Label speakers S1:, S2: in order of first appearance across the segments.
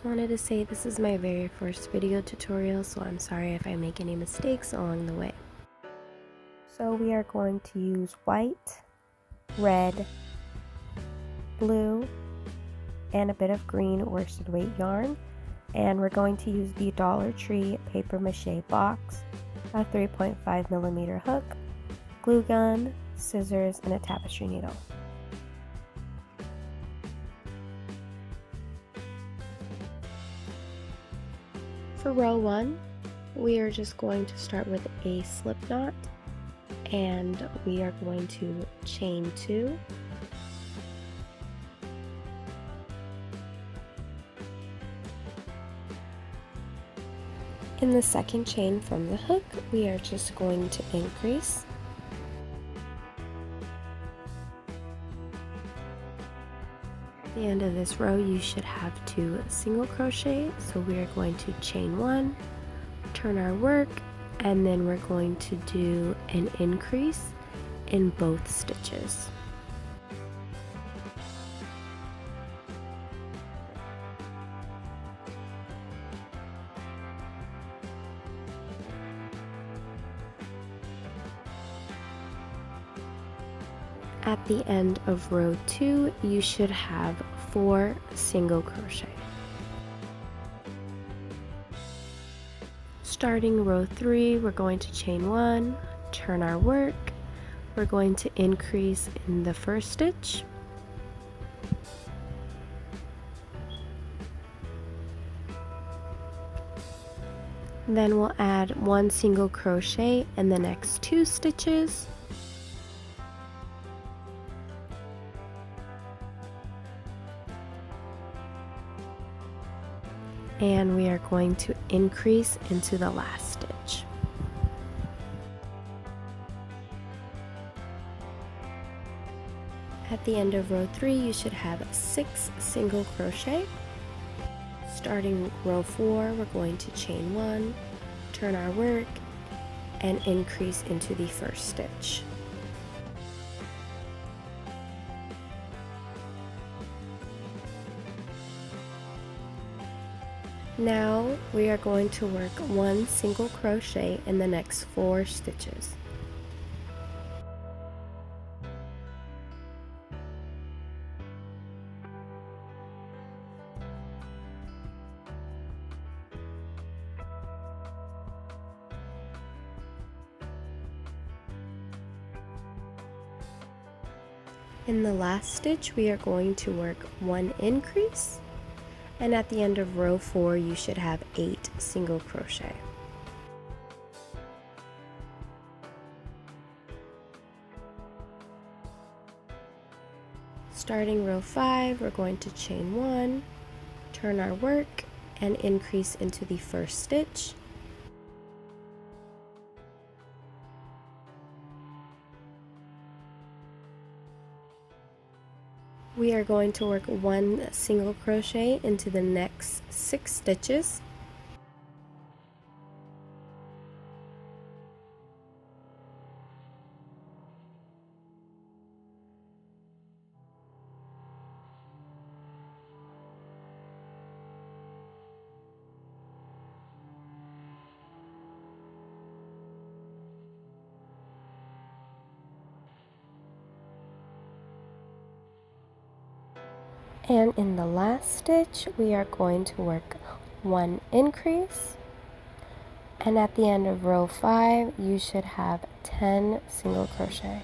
S1: just wanted to say this is my very first video tutorial, so I'm sorry if I make any mistakes along the way. So we are going to use white, red, blue, and a bit of green worsted weight yarn, and we're going to use the Dollar Tree paper mache box, a 3.5mm hook, glue gun, scissors, and a tapestry needle. For row 1, we are just going to start with a slip knot, and we are going to chain 2, in the second chain from the hook, we are just going to increase, at the end of this row you should have 2 single crochet, so we are going to chain 1, turn our work, and then we're going to do an increase in both stitches. At the end of row 2, you should have 4 single crochet. Starting row 3, we're going to chain 1, turn our work, we're going to increase in the first stitch, then we'll add 1 single crochet in the next 2 stitches, and we are going to increase into the last stitch. At the end of row 3, you should have 6 single crochet. Starting row 4, we're going to chain 1, turn our work, and increase into the first stitch. Now we are going to work 1 single crochet in the next 4 stitches. In the last stitch, we are going to work 1 increase. And at the end of row 4, you should have 8 single crochet. Starting row 5, we're going to chain 1, turn our work, and increase into the first stitch. We are going to work 1 single crochet into the next 6 stitches. And in the last stitch, we are going to work 1 increase. And at the end of row 5, you should have 10 single crochet.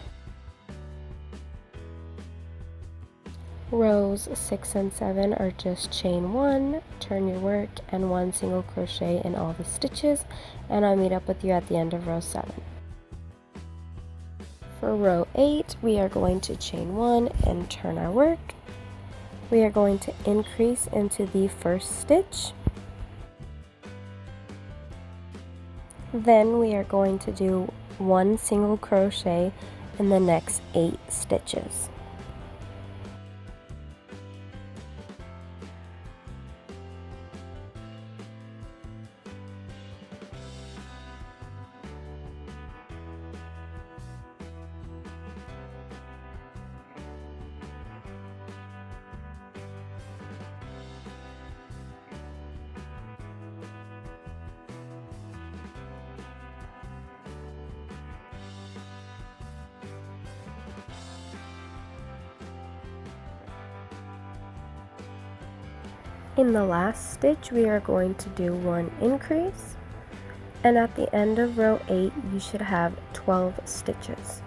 S1: Rows 6 and 7 are just chain 1, turn your work, and 1 single crochet in all the stitches. And I'll meet up with you at the end of row 7. For row 8, we are going to chain 1 and turn our work. We are going to increase into the first stitch. Then we are going to do 1 single crochet in the next 8 stitches. In the last stitch, we are going to do 1 increase, and at the end of row 8, you should have 12 stitches.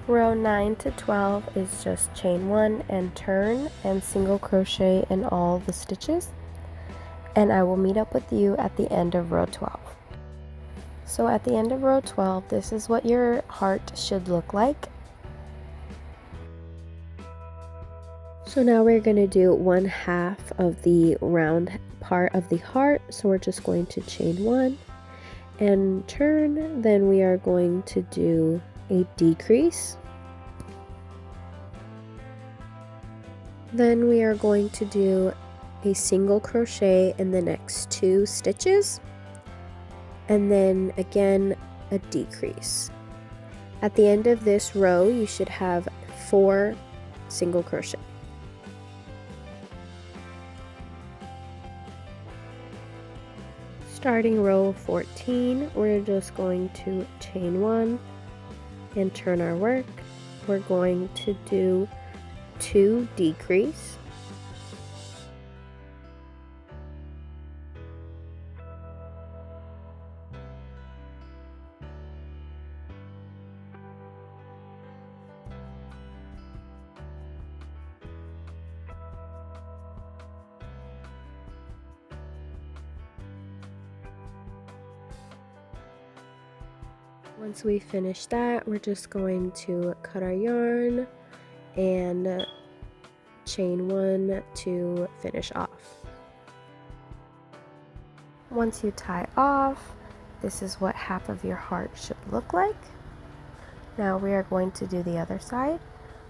S1: Row 9 to 12 is just chain 1 and turn and single crochet in all the stitches, and I will meet up with you at the end of row 12. So at the end of row 12, this is what your heart should look like. So now we're going to do 1/2 of the round part of the heart, so we're just going to chain 1 and turn. Then we are going to do a decrease. Then we are going to do a single crochet in the next 2 stitches, and then again a decrease. At the end of this row, you should have 4 single crochet. Starting row 14, we're just going to chain 1 and turn our work. We're going to do 2 decrease. Once we finish that, we're just going to cut our yarn and chain 1 to finish off. Once you tie off, this is what half of your heart should look like. Now we are going to do the other side.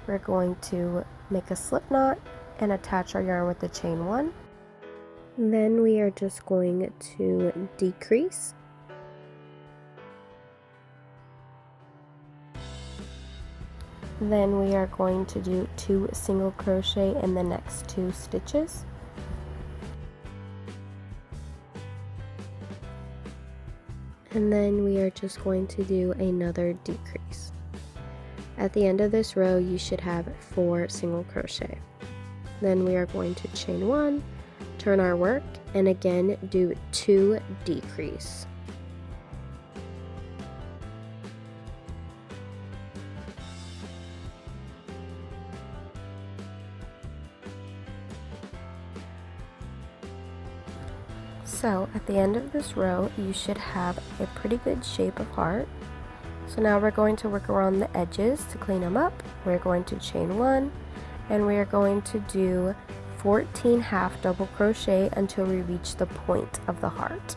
S1: We're going to make a slip knot and attach our yarn with the chain 1. Then we are just going to decrease. Then we are going to do 2 single crochet in the next 2 stitches. And then we are just going to do another decrease. At the end of this row, you should have 4 single crochet. Then we are going to chain 1, turn our work, and again do 2 decrease. So at the end of this row, you should have a pretty good shape of heart. So now we're going to work around the edges to clean them up. We're going to chain 1, and we are going to do 14 half double crochet until we reach the point of the heart.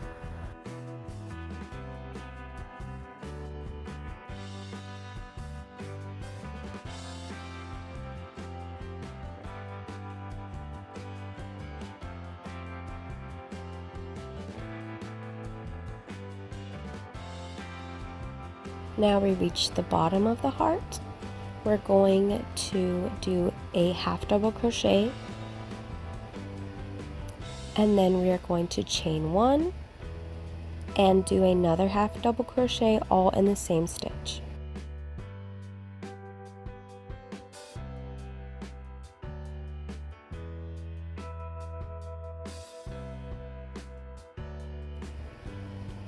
S1: Now we reach the bottom of the heart. We're going to do a half double crochet, and then we are going to chain 1 and do another half double crochet all in the same stitch.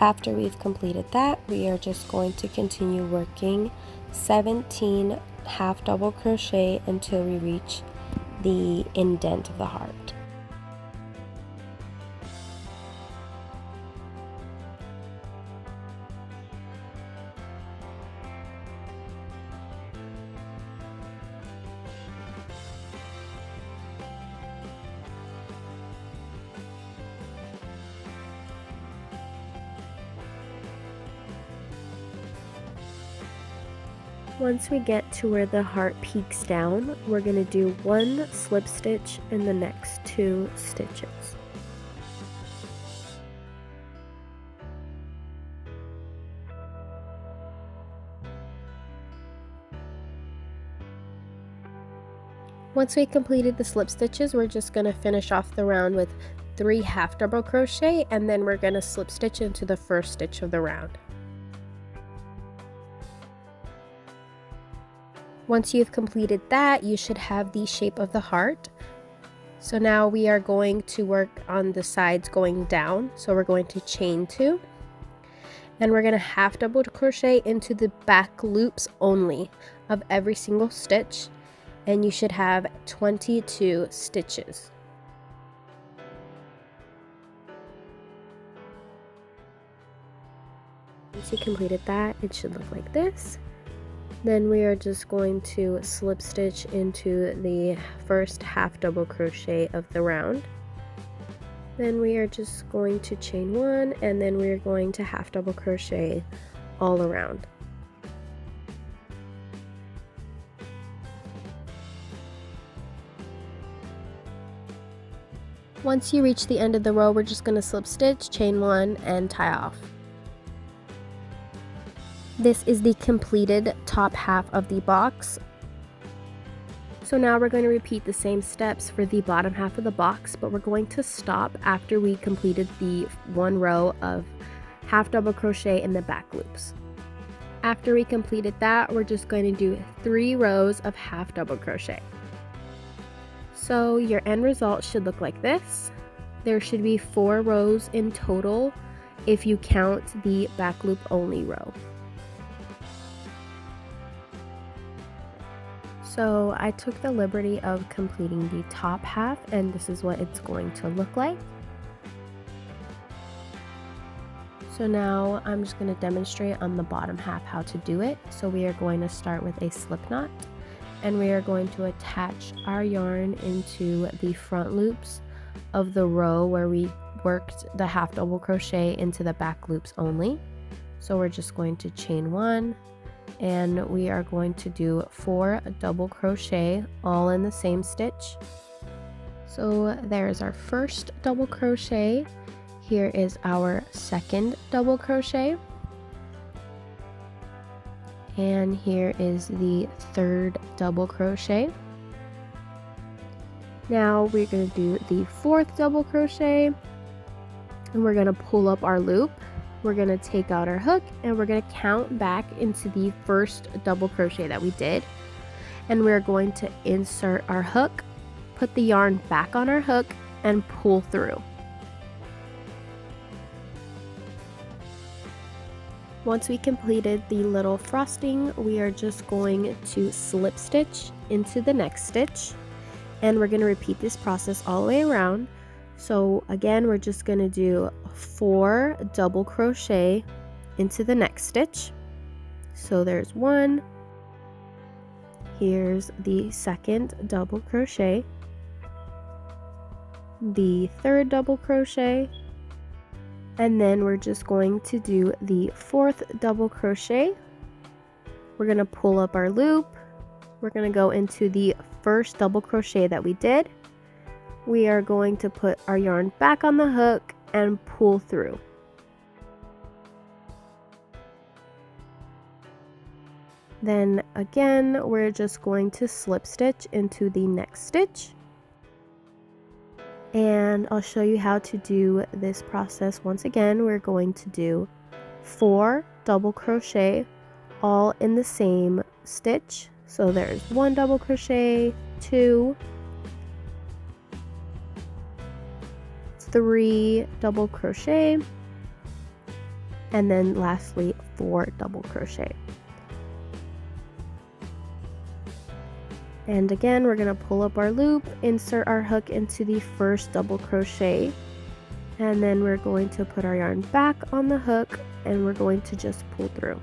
S1: After we've completed that, we are just going to continue working 17 half double crochet until we reach the indent of the heart. Once we get to where the heart peaks down, we're going to do 1 slip stitch in the next 2 stitches. Once we completed the slip stitches, we're just going to finish off the round with 3 half double crochet, and then we're going to slip stitch into the first stitch of the round. Once you've completed that, you should have the shape of the heart. So now we are going to work on the sides going down. So we're going to chain 2, and we're going to half double crochet into the back loops only of every single stitch, and you should have 22 stitches. Once you completed that, it should look like this. Then we are just going to slip stitch into the first half double crochet of the round. Then we are just going to chain 1, and then we are going to half double crochet all around. Once you reach the end of the row, we're just going to slip stitch, chain 1, and tie off. This is the completed top half of the box. So now we're going to repeat the same steps for the bottom half of the box, but we're going to stop after we completed the 1 row of half double crochet in the back loops. After we completed that, we're just going to do 3 rows of half double crochet. So your end result should look like this. There should be 4 rows in total if you count the back loop only row. So I took the liberty of completing the top half, and this is what it's going to look like. So now I'm just going to demonstrate on the bottom half how to do it. So we are going to start with a slip knot, and we are going to attach our yarn into the front loops of the row where we worked the half double crochet into the back loops only. So we're just going to chain 1, and we are going to do 4 double crochet all in the same stitch. So there's our first double crochet. Here is our second double crochet, and here is the third double crochet. Now we're going to do the 4th double crochet, and we're going to pull up our loop. We're going to take out our hook, and we're going to count back into the first double crochet that we did, and we're going to insert our hook, put the yarn back on our hook, and pull through. Once we completed the little frosting, we are just going to slip stitch into the next stitch, and we're going to repeat this process all the way around. So again, we're just going to do 4 double crochet into the next stitch. So there's 1, here's the second double crochet, the third double crochet, and then we're just going to do the 4th double crochet. We're going to pull up our loop, we're going to go into the first double crochet that we did. We are going to put our yarn back on the hook and pull through. Then again, we're just going to slip stitch into the next stitch. And I'll show you how to do this process. Once again, we're going to do 4 double crochet all in the same stitch. So there's 1 double crochet, 2, 3 double crochet, and then lastly 4 double crochet. And again, we're going to pull up our loop, insert our hook into the first double crochet, and then we're going to put our yarn back on the hook, and we're going to just pull through.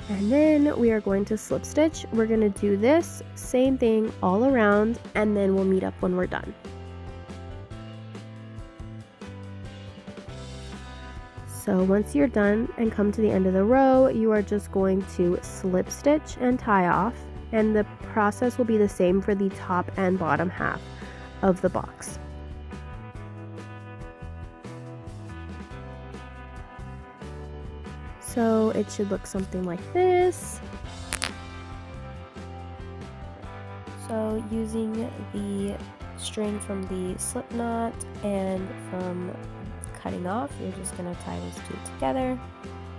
S1: And then we are going to slip stitch. We're going to do this same thing all around, and then we'll meet up when we're done. So once you're done and come to the end of the row, you are just going to slip stitch and tie off, and the process will be the same for the top and bottom half of the box. So it should look something like this. So using the string from the slip knot and from cutting off, you're just going to tie these 2 together,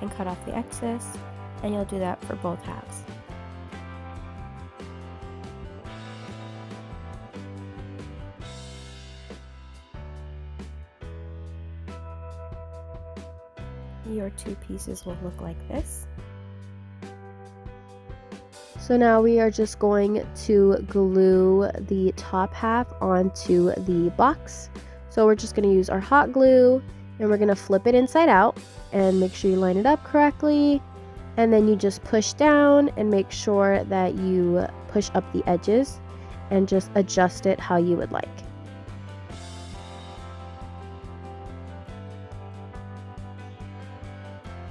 S1: and cut off the excess, and you'll do that for both halves. Your two pieces will look like this. So now we are just going to glue the top half onto the box. So we're just going to use our hot glue, and we're going to flip it inside out and make sure you line it up correctly. And then you just push down and make sure that you push up the edges and just adjust it how you would like.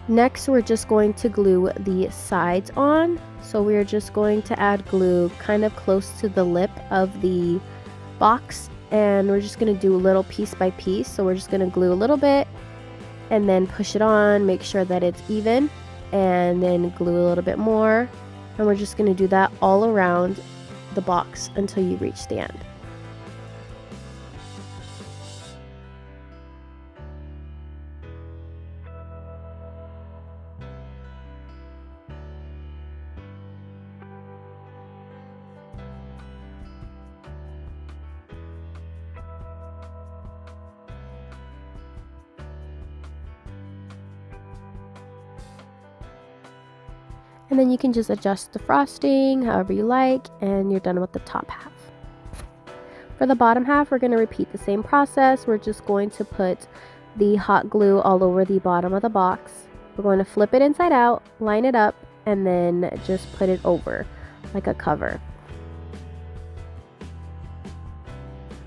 S1: Next, we're just going to glue the sides on. So we're just going to add glue kind of close to the lip of the box, and we're just going to do a little piece by piece. So we're just going to glue a little bit and then push it on, make sure that it's even, and then glue a little bit more. And we're just going to do that all around the box until you reach the end. And then you can just adjust the frosting however you like, and you're done with the top half. For the bottom half, we're going to repeat the same process. We're just going to put the hot glue all over the bottom of the box. We're going to flip it inside out, line it up, and then just put it over like a cover.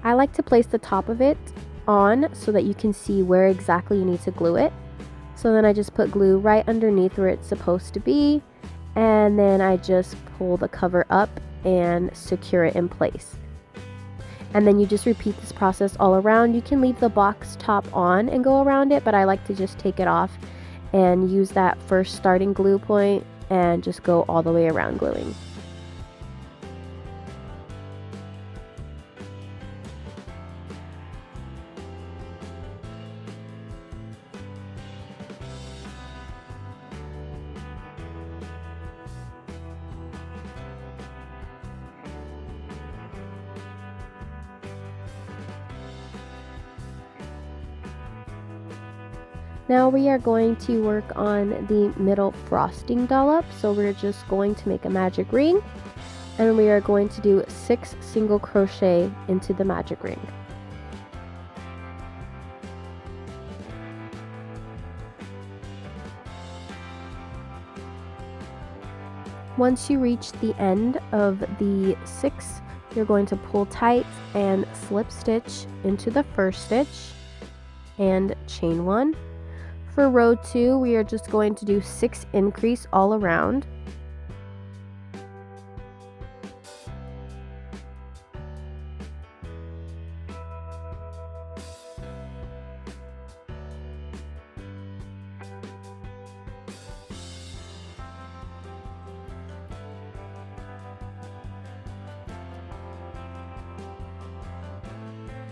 S1: I like to place the top of it on so that you can see where exactly you need to glue it. So then I just put glue right underneath where it's supposed to be, and then I just pull the cover up and secure it in place. And then you just repeat this process all around. You can leave the box top on and go around it, but I like to just take it off and use that first starting glue point and just go all the way around gluing. Now we are going to work on the middle frosting dollop. So we're just going to make a magic ring, and we are going to do 6 single crochet into the magic ring. Once you reach the end of the 6, you're going to pull tight and slip stitch into the first stitch and chain 1. For row 2, we are just going to do 6 increase all around.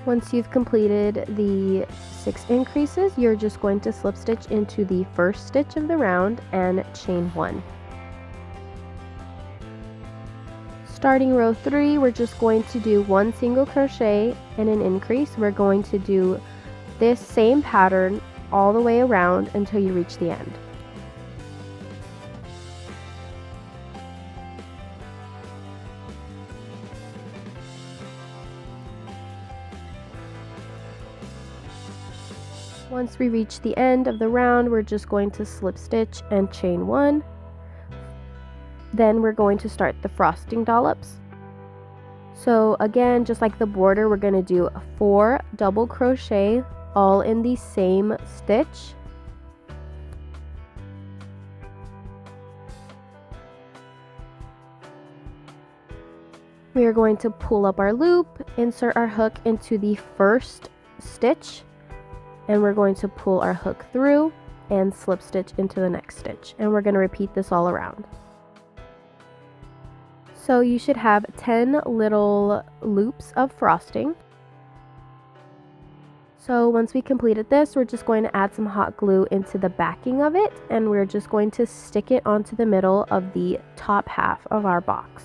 S1: Once you've completed the 6 increases, you're just going to slip stitch into the first stitch of the round and chain 1. Starting row 3, we're just going to do 1 single crochet and an increase. We're going to do this same pattern all the way around until you reach the end. Once we reach the end of the round, we're just going to slip stitch and chain 1. Then we're going to start the frosting dollops. So again, just like the border, we're going to do 4 double crochet all in the same stitch. We are going to pull up our loop, insert our hook into the first stitch, and we're going to pull our hook through and slip stitch into the next stitch, and we're going to repeat this all around. So you should have 10 little loops of frosting. So once we completed this, we're just going to add some hot glue into the backing of it, and we're just going to stick it onto the middle of the top half of our box.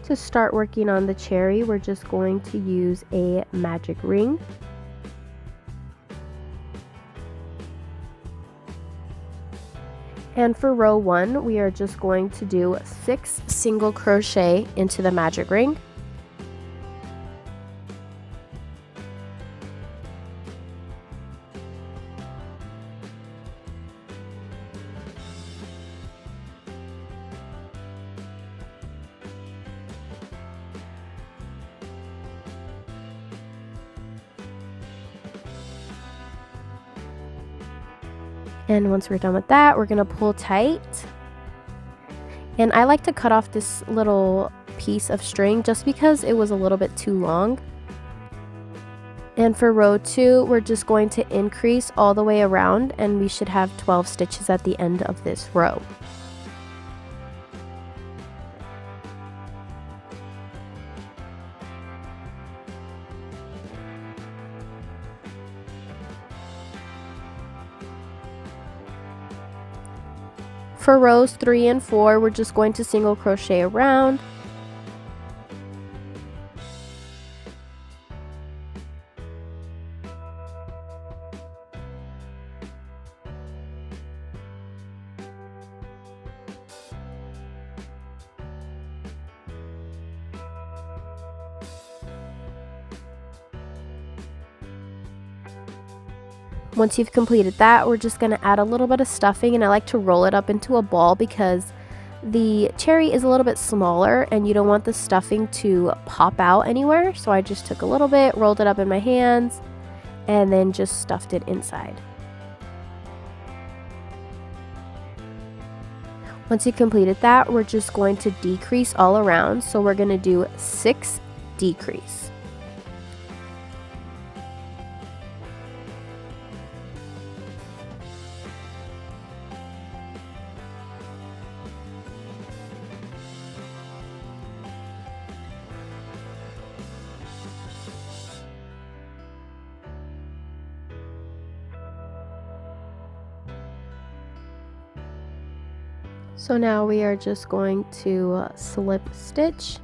S1: To start working on the cherry, we're just going to use a magic ring. And for row 1, we are just going to do 6 single crochet into the magic ring. And once we're done with that, we're gonna pull tight. And I like to cut off this little piece of string just because it was a little bit too long. And for row 2, we're just going to increase all the way around, and we should have 12 stitches at the end of this row. For rows 3 and 4, we're just going to single crochet around. Once you've completed that, we're just going to add a little bit of stuffing, and I like to roll it up into a ball because the cherry is a little bit smaller and you don't want the stuffing to pop out anywhere. So I just took a little bit, rolled it up in my hands, and then just stuffed it inside. Once you completed that, we're just going to decrease all around. So we're going to do 6 decrease. So now we are just going to slip stitch,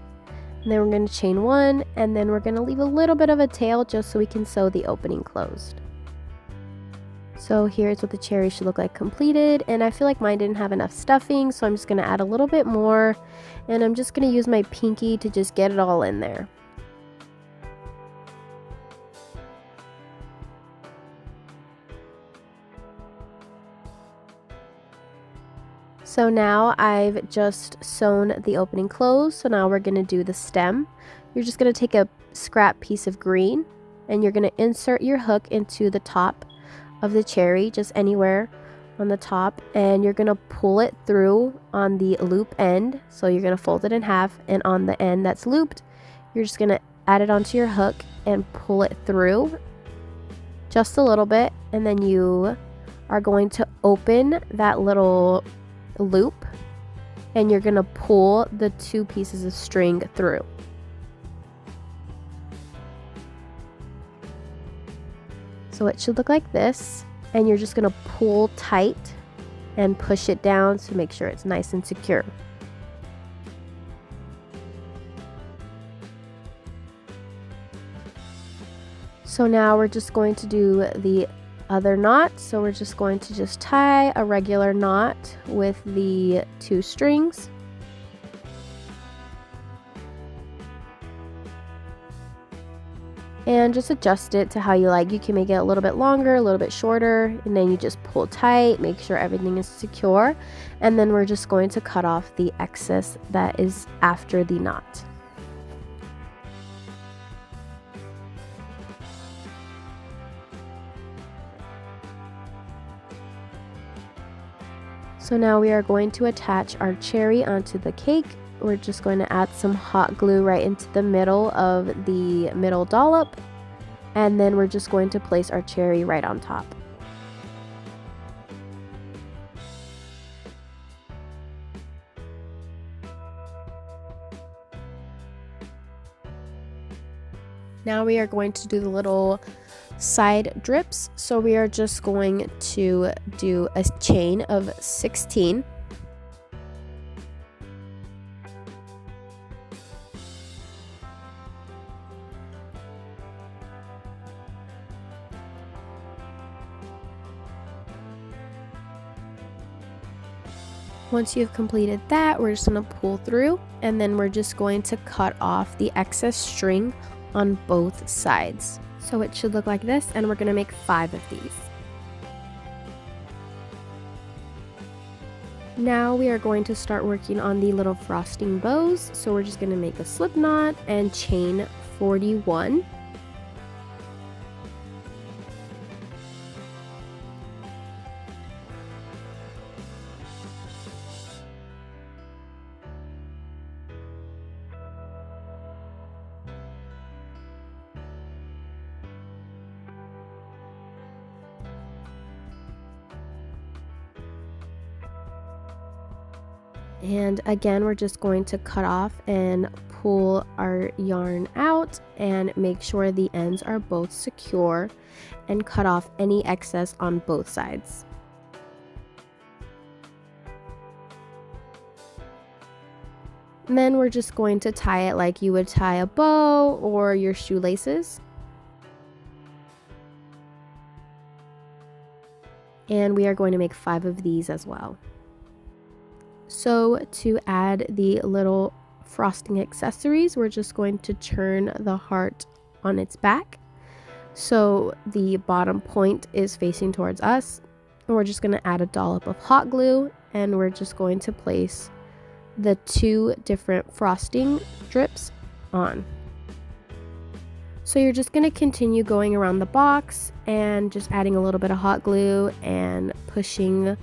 S1: and then we're going to chain 1, and then we're going to leave a little bit of a tail just so we can sew the opening closed. So here's what the cherry should look like completed, and I feel like mine didn't have enough stuffing, so I'm just going to add a little bit more, and I'm just going to use my pinky to just get it all in there. So now I've just sewn the opening closed, so now we're going to do the stem. You're just going to take a scrap piece of green, and you're going to insert your hook into the top of the cherry, just anywhere on the top, and you're going to pull it through on the loop end. So you're going to fold it in half, and on the end that's looped, you're just going to add it onto your hook and pull it through just a little bit, and then you are going to open that little loop, and you're going to pull the 2 pieces of string through. So it should look like this, and you're just going to pull tight and push it down to make sure it's nice and secure. So now we're just going to do the other knot. So we're just going to just tie a regular knot with the 2 strings. And just adjust it to how you like. You can make it a little bit longer, a little bit shorter, and then you just pull tight, make sure everything is secure, and then we're just going to cut off the excess that is after the knot. So now we are going to attach our cherry onto the cake. We're just going to add some hot glue right into the middle of the middle dollop, and then we're just going to place our cherry right on top. Now we are going to do the little side drips. So we are just going to do a chain of 16. Once you've completed that, we're just going to pull through, and then we're just going to cut off the excess string on both sides. So it should look like this, and we're going to make 5 of these. Now we are going to start working on the little frosting bows. So we're just going to make a slip knot and chain 41. And again, we're just going to cut off and pull our yarn out and make sure the ends are both secure and cut off any excess on both sides. And then we're just going to tie it like you would tie a bow or your shoelaces. And we are going to make 5 of these as well. So to add the little frosting accessories, we're just going to turn the heart on its back. So the bottom point is facing towards us. And we're just going to add a dollop of hot glue, and we're just going to place the 2 different frosting drips on. So you're just going to continue going around the box and just adding a little bit of hot glue and pushing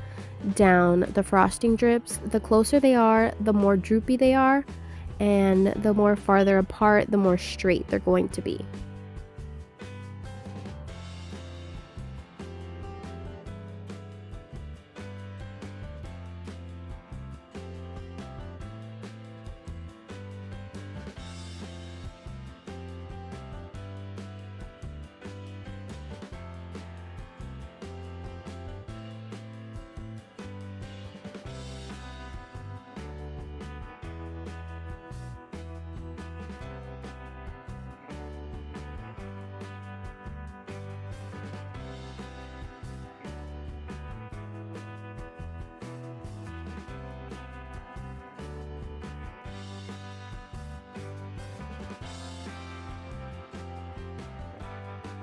S1: down the frosting drips. The closer they are, the more droopy they are, and the more farther apart, the more straight they're going to be.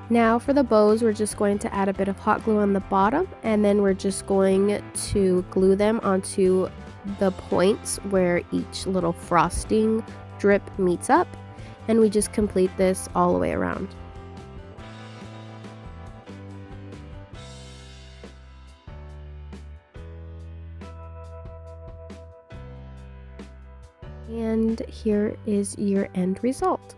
S1: Now for the bows, we're just going to add a bit of hot glue on the bottom, and then we're just going to glue them onto the points where each little frosting drip meets up, and we just complete this all the way around. And here is your end result.